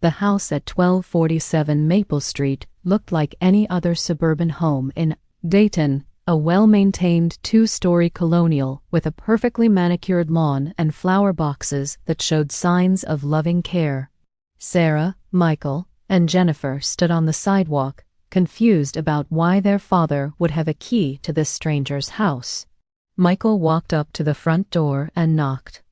The house at 1247 Maple Street looked like any other suburban home in Dayton, a well-maintained two-story colonial with a perfectly manicured lawn and flower boxes that showed signs of loving care. Sarah, Michael, and Jennifer stood on the sidewalk, confused about why their father would have a key to this stranger's house. Michael walked up to the front door and knocked,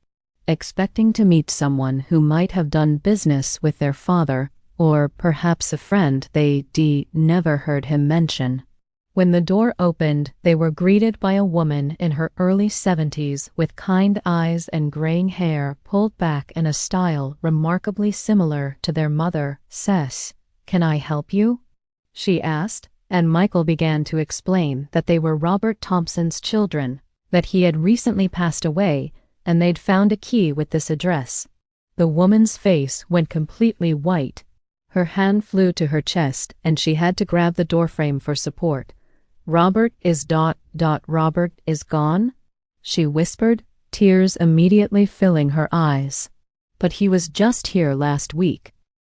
expecting to meet someone who might have done business with their father, or perhaps a friend they never heard him mention. When the door opened, they were greeted by a woman in her early 70s with kind eyes and graying hair pulled back in a style remarkably similar to their mother. "Cess, can I help you?" she asked, and Michael began to explain that they were Robert Thompson's children, that he had recently passed away, and they'd found a key with this address. The woman's face went completely white. Her hand flew to her chest, and she had to grab the doorframe for support. Robert is Robert is gone?" she whispered, tears immediately filling her eyes. "But he was just here last week.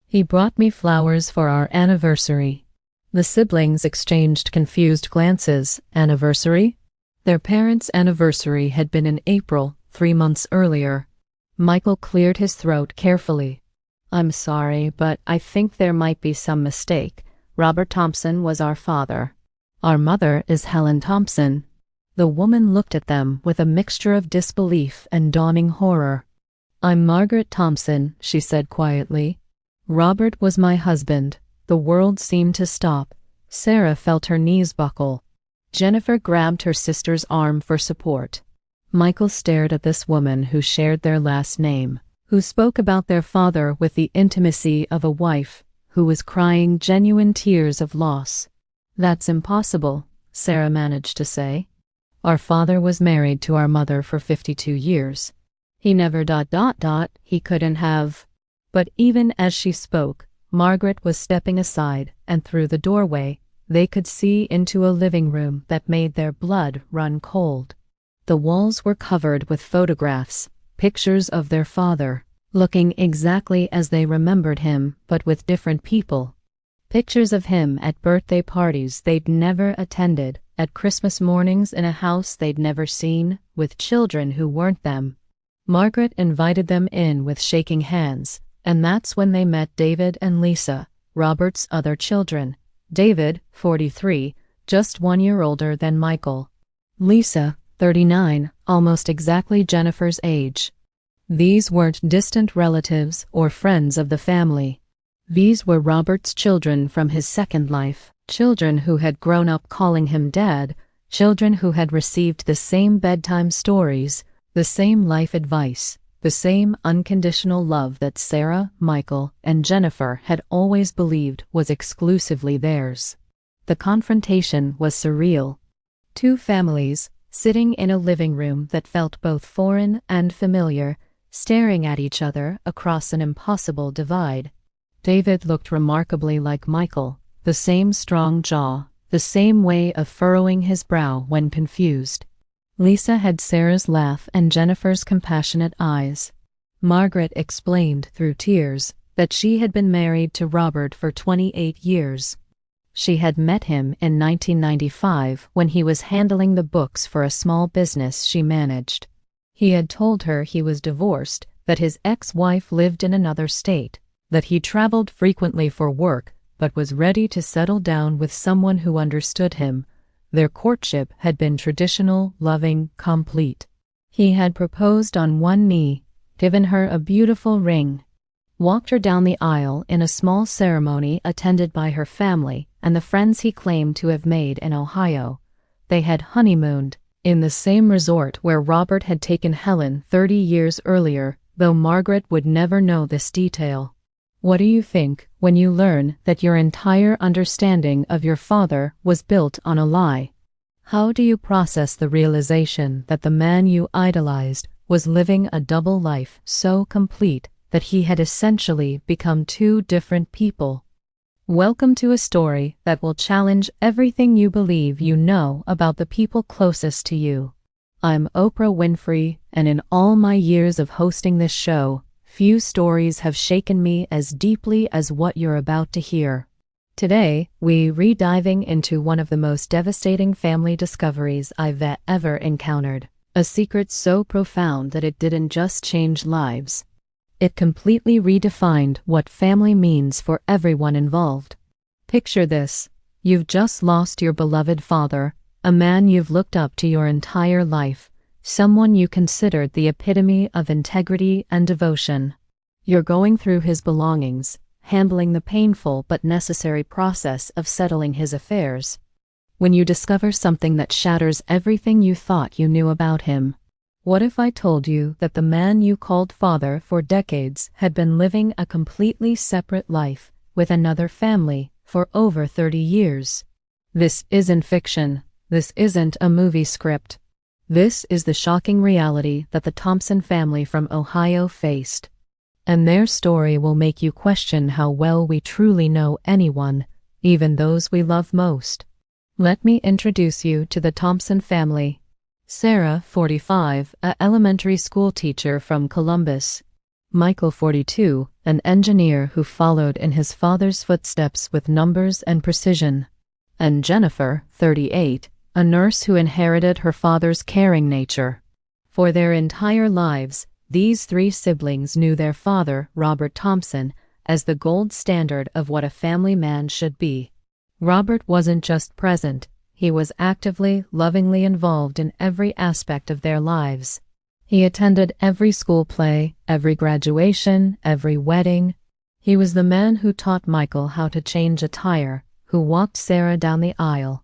He brought me flowers for our anniversary." The siblings exchanged confused glances. Anniversary? Their parents' anniversary had been in April, 3 months earlier. Michael cleared his throat carefully. "I'm sorry, but I think there might be some mistake. Robert Thompson was our father. Our mother is Helen Thompson." The woman looked at them with a mixture of disbelief and dawning horror. "I'm Margaret Thompson," she said quietly. "Robert was my husband." The world seemed to stop. Sarah felt her knees buckle. Jennifer grabbed her sister's arm for support. Michael stared at this woman who shared their last name, who spoke about their father with the intimacy of a wife, who was crying genuine tears of loss. "That's impossible," Sarah managed to say. "Our father was married to our mother for 52 years. He never ... he couldn't have..." But even as she spoke, Margaret was stepping aside, and through the doorway, they could see into a living room that made their blood run cold. The walls were covered with photographs, pictures of their father, looking exactly as they remembered him, but with different people. Pictures of him at birthday parties they'd never attended, at Christmas mornings in a house they'd never seen, with children who weren't them. Margaret invited them in with shaking hands, and that's when they met David and Lisa, Robert's other children. David, 43, just 1 year older than Michael. Lisa, 39, almost exactly Jennifer's age. These weren't distant relatives or friends of the family. These were Robert's children from his second life, children who had grown up calling him Dad, children who had received the same bedtime stories, the same life advice, the same unconditional love that Sarah, Michael, and Jennifer had always believed was exclusively theirs. The confrontation was surreal. Two families, sitting in a living room that felt both foreign and familiar, staring at each other across an impossible divide. David looked remarkably like Michael, the same strong jaw, the same way of furrowing his brow when confused. Lisa had Sarah's laugh and Jennifer's compassionate eyes. Margaret explained through tears that she had been married to Robert for 28 years. She had met him in 1995 when he was handling the books for a small business she managed. He had told her he was divorced, that his ex-wife lived in another state, that he traveled frequently for work but was ready to settle down with someone who understood him. Their courtship had been traditional, loving, complete. He had proposed on one knee, given her a beautiful ring, walked her down the aisle in a small ceremony attended by her family and the friends he claimed to have made in Ohio. They had honeymooned in the same resort where Robert had taken Helen 30 years earlier, though Margaret would never know this detail. What do you think when you learn that your entire understanding of your father was built on a lie? How do you process the realization that the man you idolized was living a double life so complete that he had essentially become two different people? Welcome to a story that will challenge everything you believe you know about the people closest to you. I'm Oprah Winfrey, and in all my years of hosting this show, Few stories have shaken me as deeply as what you're about to hear. Today, we're diving into one of the most devastating family discoveries I've ever encountered. A secret so profound that it didn't just change lives. It completely redefined what family means for everyone involved. Picture this. You've just lost your beloved father, a man you've looked up to your entire life, someone you considered the epitome of integrity and devotion. You're going through his belongings, handling the painful but necessary process of settling his affairs, when you discover something that shatters everything you thought you knew about him. What if I told you that the man you called father for decades had been living a completely separate life with another family for over 30 years? This isn't fiction. This isn't a movie script. This is the shocking reality that the Thompson family from Ohio faced. And their story will make you question how well we truly know anyone, even those we love most. Let me introduce you to the Thompson family. Sarah, 45, an elementary school teacher from Columbus. Michael, 42, an engineer who followed in his father's footsteps with numbers and precision. And Jennifer, 38, a nurse who inherited her father's caring nature. For their entire lives, these three siblings knew their father, Robert Thompson, as the gold standard of what a family man should be. Robert wasn't just present, he was actively, lovingly involved in every aspect of their lives. He attended every school play, every graduation, every wedding. He was the man who taught Michael how to change a tire, who walked Sarah down the aisle,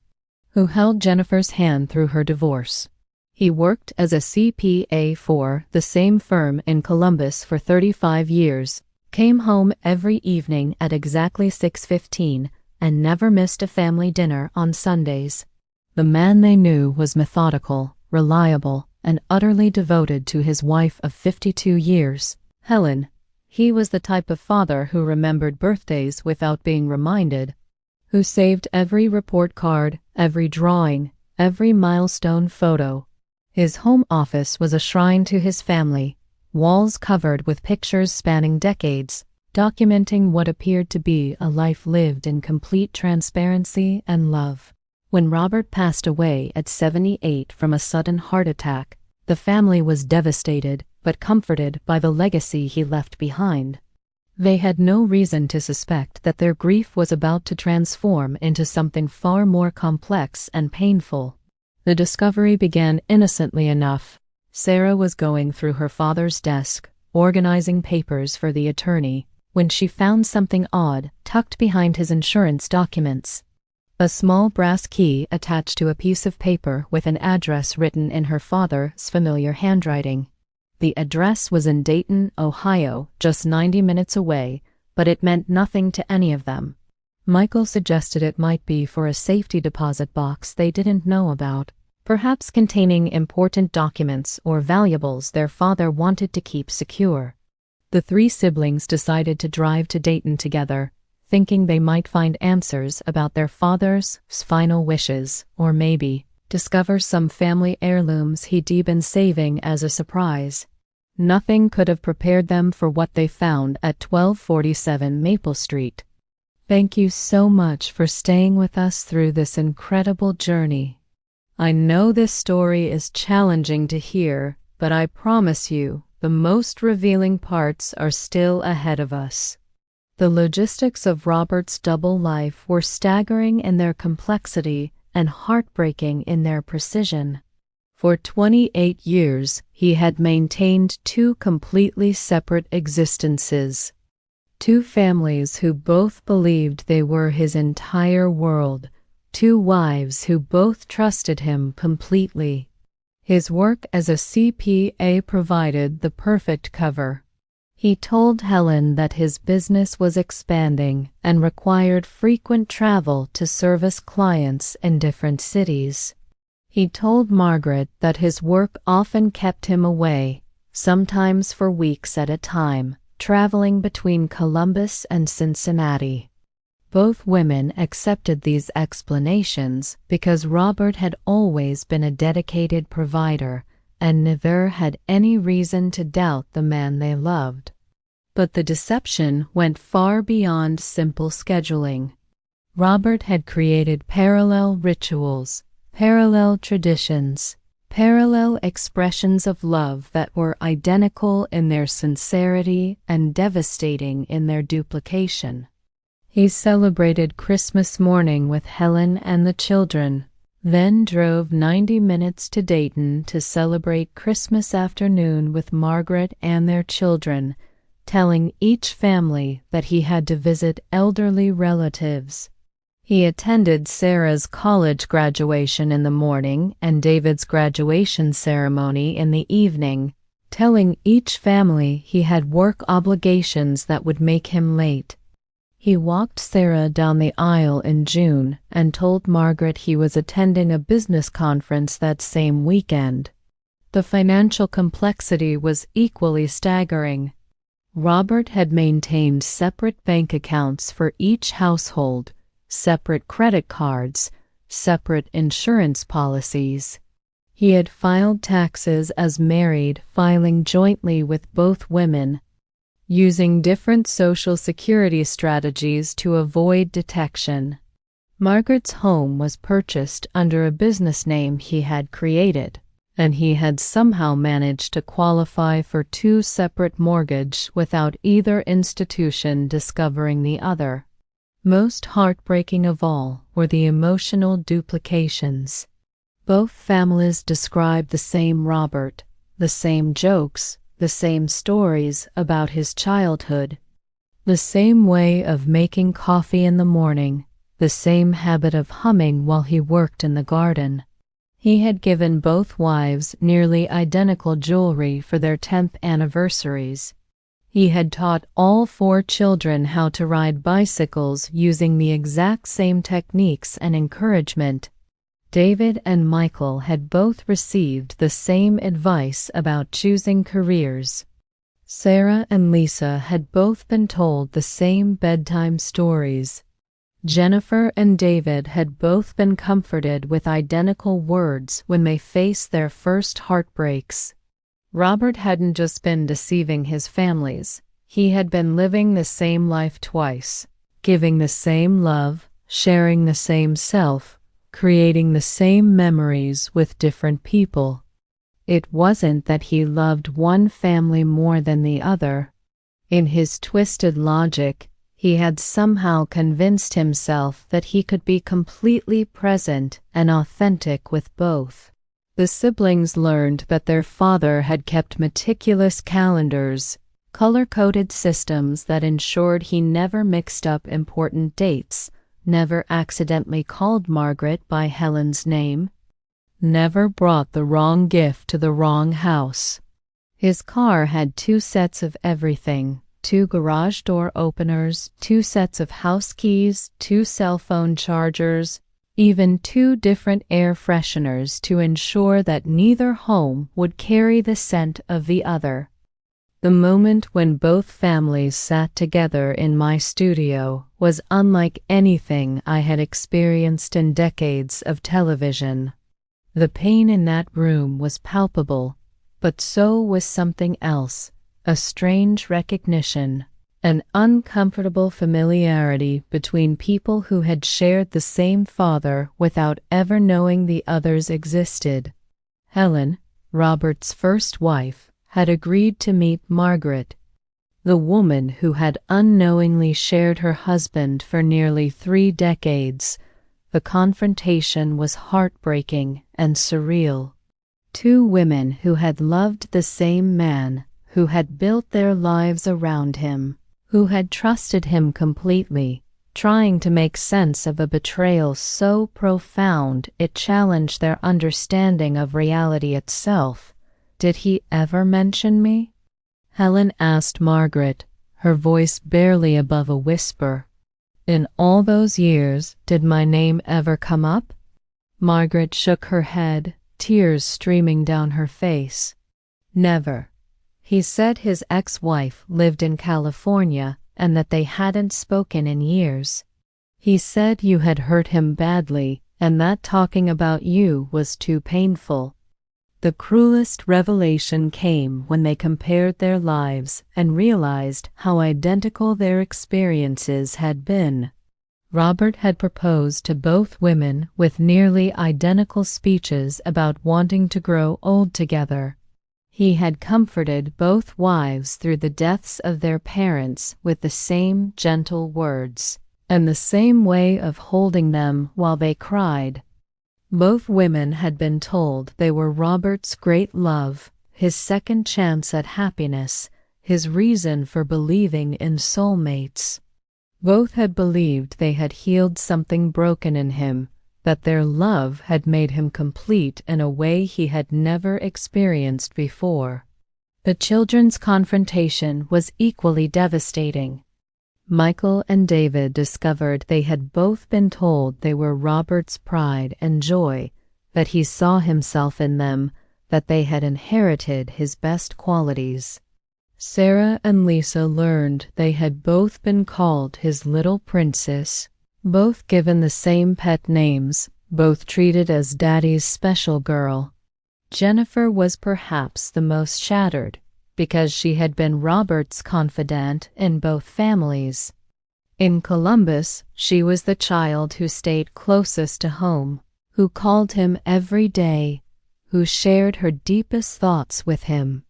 who held Jennifer's hand through her divorce. He worked as a CPA for the same firm in Columbus for 35 years, came home every evening at exactly 6:15, and never missed a family dinner on Sundays. The man they knew was methodical, reliable, and utterly devoted to his wife of 52 years, Helen. He was the type of father who remembered birthdays without being reminded, who saved every report card, every drawing, every milestone photo. His home office was a shrine to his family, walls covered with pictures spanning decades, documenting what appeared to be a life lived in complete transparency and love. When Robert passed away at 78 from a sudden heart attack, the family was devastated but comforted by the legacy he left behind. They had no reason to suspect that their grief was about to transform into something far more complex and painful. The discovery began innocently enough. Sarah was going through her father's desk, organizing papers for the attorney, when she found something odd tucked behind his insurance documents. A small brass key attached to a piece of paper with an address written in her father's familiar handwriting. The address was in Dayton, Ohio, just 90 minutes away, but it meant nothing to any of them. Michael suggested it might be for a safety deposit box they didn't know about, perhaps containing important documents or valuables their father wanted to keep secure. The three siblings decided to drive to Dayton together, thinking they might find answers about their father's final wishes, or maybe discover some family heirlooms he'd been saving as a surprise. Nothing could have prepared them for what they found at 1247 Maple Street. Thank you so much for staying with us through this incredible journey. I know this story is challenging to hear, but I promise you, the most revealing parts are still ahead of us. The logistics of Robert's double life were staggering in their complexity and heartbreaking in their precision. For 28 years, he had maintained two completely separate existences. Two families who both believed they were his entire world. Two wives who both trusted him completely. His work as a CPA provided the perfect cover. He told Helen that his business was expanding and required frequent travel to service clients in different cities. He told Margaret that his work often kept him away, sometimes for weeks at a time, traveling between Columbus and Cincinnati. Both women accepted these explanations because Robert had always been a dedicated provider, and neither had any reason to doubt the man they loved. But the deception went far beyond simple scheduling. Robert had created parallel rituals, parallel traditions, parallel expressions of love that were identical in their sincerity and devastating in their duplication. He celebrated Christmas morning with Helen and the children, then drove 90 minutes to Dayton to celebrate Christmas afternoon with Margaret and their children, telling each family that he had to visit elderly relatives. He attended Sarah's college graduation in the morning and David's graduation ceremony in the evening, telling each family he had work obligations that would make him late. He walked Sarah down the aisle in June and told Margaret he was attending a business conference that same weekend. The financial complexity was equally staggering. Robert had maintained separate bank accounts for each household, separate credit cards, separate insurance policies. He had filed taxes as married, filing jointly with both women, using different Social Security strategies to avoid detection. Margaret's home was purchased under a business name he had created, and he had somehow managed to qualify for 2 separate mortgages without either institution discovering the other. Most heartbreaking of all were the emotional duplications. Both families described the same Robert, the same jokes, the same stories about his childhood, the same way of making coffee in the morning, the same habit of humming while he worked in the garden. He had given both wives nearly identical jewelry for their 10th anniversaries. He had taught all 4 children how to ride bicycles using the exact same techniques and encouragement. David and Michael had both received the same advice about choosing careers. Sarah and Lisa had both been told the same bedtime stories. Jennifer and David had both been comforted with identical words when they faced their first heartbreaks. Robert hadn't just been deceiving his families, he had been living the same life twice, giving the same love, sharing the same self, creating the same memories with different people. It wasn't that he loved one family more than the other. In his twisted logic, he had somehow convinced himself that he could be completely present and authentic with both. The siblings learned that their father had kept meticulous calendars, color-coded systems that ensured he never mixed up important dates, never accidentally called Margaret by Helen's name, never brought the wrong gift to the wrong house. His car had 2 sets of everything, 2 garage door openers, 2 sets of house keys, 2 cell phone chargers, even 2 different air fresheners to ensure that neither home would carry the scent of the other. The moment when both families sat together in my studio was unlike anything I had experienced in decades of television. The pain in that room was palpable, but so was something else, a strange recognition, an uncomfortable familiarity between people who had shared the same father without ever knowing the others existed. Helen, Robert's first wife, had agreed to meet Margaret, the woman who had unknowingly shared her husband for nearly 3 decades. The confrontation was heartbreaking and surreal. 2 women who had loved the same man, who had built their lives around him, who had trusted him completely, trying to make sense of a betrayal so profound it challenged their understanding of reality itself. Did he ever mention me? Helen asked Margaret, her voice barely above a whisper. In all those years, did my name ever come up? Margaret shook her head, tears streaming down her face. Never. He said his ex-wife lived in California and that they hadn't spoken in years. He said you had hurt him badly and that talking about you was too painful. The cruelest revelation came when they compared their lives and realized how identical their experiences had been. Robert had proposed to both women with nearly identical speeches about wanting to grow old together. He had comforted both wives through the deaths of their parents with the same gentle words and the same way of holding them while they cried. Both women had been told they were Robert's great love, his second chance at happiness, his reason for believing in soulmates. Both had believed they had healed something broken in him, that their love had made him complete in a way he had never experienced before. The children's confrontation was equally devastating. Michael and David discovered they had both been told they were Robert's pride and joy, that he saw himself in them, that they had inherited his best qualities. Sarah and Lisa learned they had both been called his little princess, both given the same pet names, both treated as Daddy's special girl. Jennifer was perhaps the most shattered, because she had been Robert's confidant in both families. In Columbus, she was the child who stayed closest to home, who called him every day, who shared her deepest thoughts with him.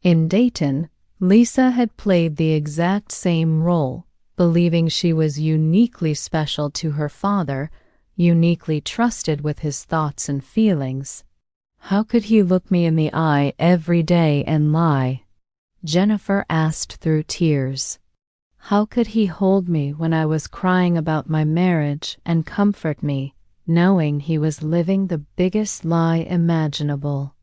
In Dayton, Lisa had played the exact same role, believing she was uniquely special to her father, uniquely trusted with his thoughts and feelings. How could he look me in the eye every day and lie? Jennifer asked through tears. How could he hold me when I was crying about my marriage and comfort me, knowing he was living the biggest lie imaginable?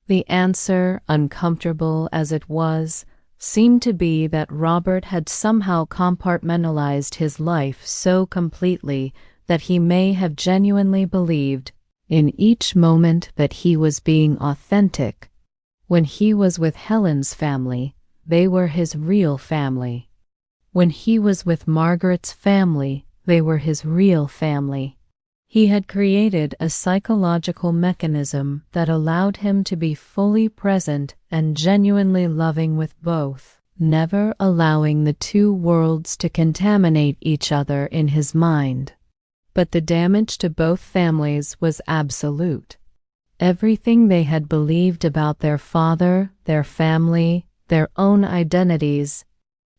The answer, uncomfortable as it was, seemed to be that Robert had somehow compartmentalized his life so completely that he may have genuinely believed in each moment that he was being authentic. When he was with Helen's family, they were his real family. When he was with Margaret's family, they were his real family. He had created a psychological mechanism that allowed him to be fully present and genuinely loving with both, never allowing the two worlds to contaminate each other in his mind. But the damage to both families was absolute. Everything they had believed about their father, their family, their own identities,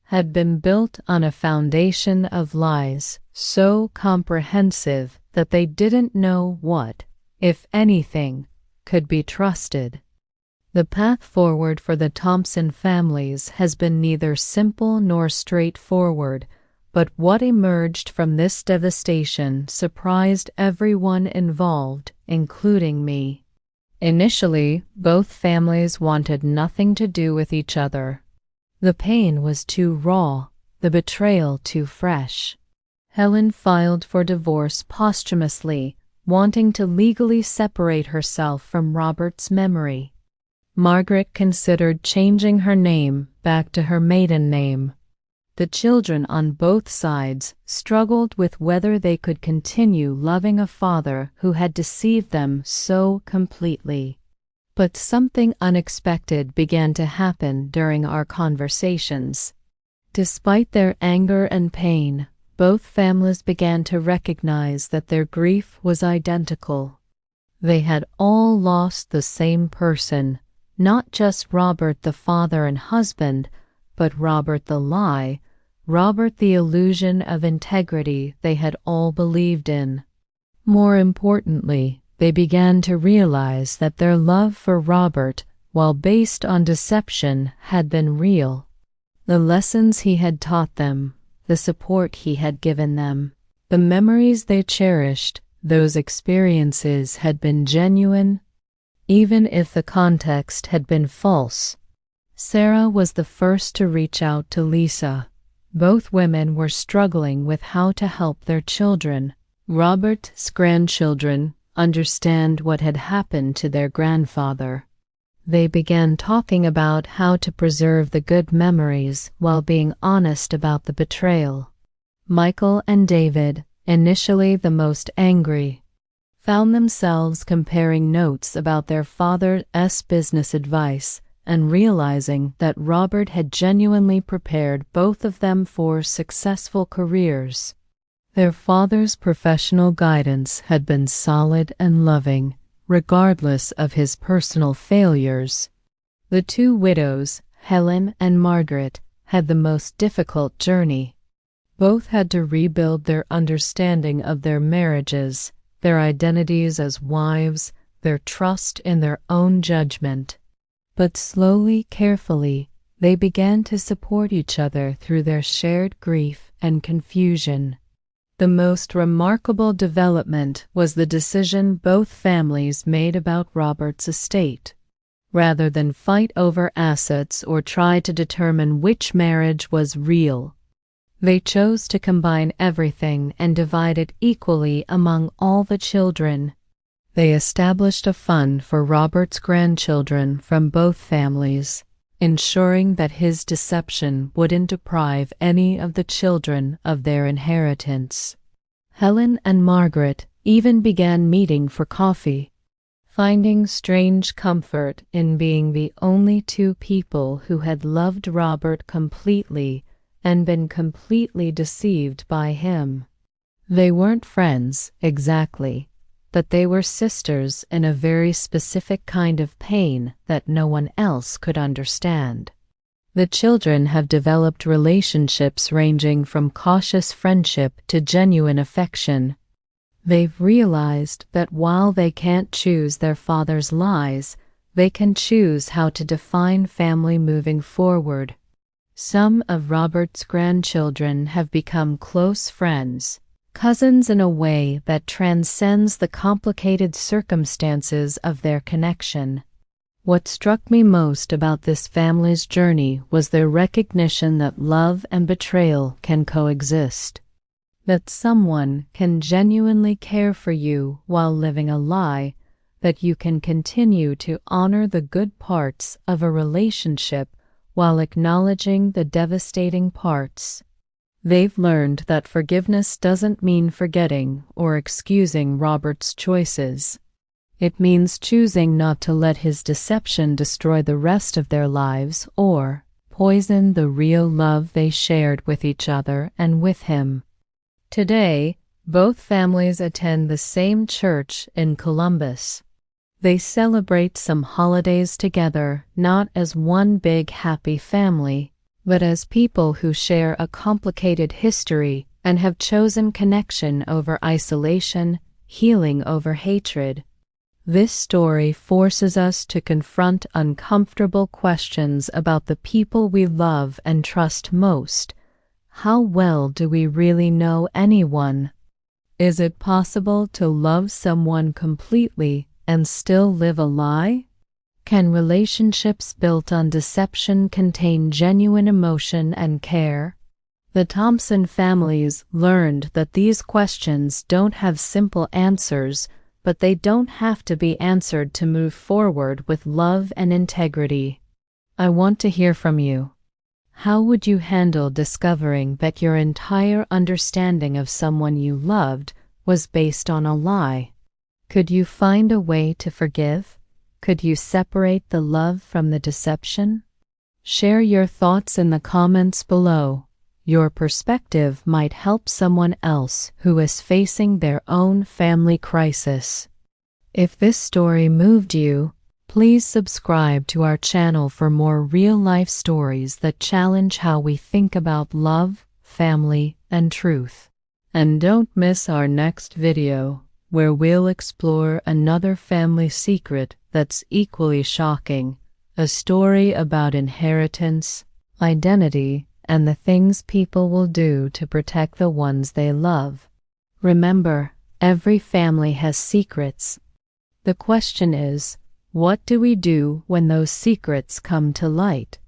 had been built on a foundation of lies so comprehensive that they didn't know what, if anything, could be trusted. The path forward for the Thompson families has been neither simple nor straightforward, but what emerged from this devastation surprised everyone involved, including me. Initially, both families wanted nothing to do with each other. The pain was too raw, the betrayal too fresh. Helen filed for divorce posthumously, wanting to legally separate herself from Robert's memory. Margaret considered changing her name back to her maiden name. The children on both sides struggled with whether they could continue loving a father who had deceived them so completely. But something unexpected began to happen during our conversations. Despite their anger and pain, both families began to recognize that their grief was identical. They had all lost the same person, not just Robert the father and husband, but Robert the lie, Robert the illusion of integrity they had all believed in. More importantly, they began to realize that their love for Robert, while based on deception, had been real. The lessons he had taught them, the support he had given them, the memories they cherished, those experiences had been genuine, even if the context had been false. Sarah was the first to reach out to Lisa. Both women were struggling with how to help their children, Robert's grandchildren, understand what had happened to their grandfather. They began talking about how to preserve the good memories while being honest about the betrayal. Michael and David, initially the most angry, found themselves comparing notes about their father's business advice and realizing that Robert had genuinely prepared both of them for successful careers. Their father's professional guidance had been solid and loving, regardless of his personal failures. The two widows, Helen and Margaret, had the most difficult journey. Both had to rebuild their understanding of their marriages, their identities as wives, their trust in their own judgment. But slowly, carefully, they began to support each other through their shared grief and confusion. The most remarkable development was the decision both families made about Robert's estate. Rather than fight over assets or try to determine which marriage was real, they chose to combine everything and divide it equally among all the children. They established a fund for Robert's grandchildren from both families, ensuring that his deception wouldn't deprive any of the children of their inheritance. Helen and Margaret even began meeting for coffee, finding strange comfort in being the only two people who had loved Robert completely and been completely deceived by him. They weren't friends, exactly, but they were sisters in a very specific kind of pain that no one else could understand. The children have developed relationships ranging from cautious friendship to genuine affection. They've realized that while they can't choose their father's lies, they can choose how to define family moving forward. Some of Robert's grandchildren have become close friends, cousins in a way that transcends the complicated circumstances of their connection. What struck me most about this family's journey was their recognition that love and betrayal can coexist, that someone can genuinely care for you while living a lie, that you can continue to honor the good parts of a relationship while acknowledging the devastating parts. They've learned that forgiveness doesn't mean forgetting or excusing Robert's choices. It means choosing not to let his deception destroy the rest of their lives or poison the real love they shared with each other and with him. Today, both families attend the same church in Columbus. They celebrate some holidays together, not as one big happy family, but as people who share a complicated history and have chosen connection over isolation, healing over hatred. This story forces us to confront uncomfortable questions about the people we love and trust most. How well do we really know anyone? Is it possible to love someone completely and still live a lie? Can relationships built on deception contain genuine emotion and care? The Thompson families learned that these questions don't have simple answers, but they don't have to be answered to move forward with love and integrity. I want to hear from you. How would you handle discovering that your entire understanding of someone you loved was based on a lie? Could you find a way to forgive? Could you separate the love from the deception? Share your thoughts in the comments below. Your perspective might help someone else who is facing their own family crisis. If this story moved you, please subscribe to our channel for more real-life stories that challenge how we think about love, family, and truth. And don't miss our next video, where we'll explore another family secret that's equally shocking, a story about inheritance, identity, and the things people will do to protect the ones they love. Remember, every family has secrets. The question is, what do we do when those secrets come to light?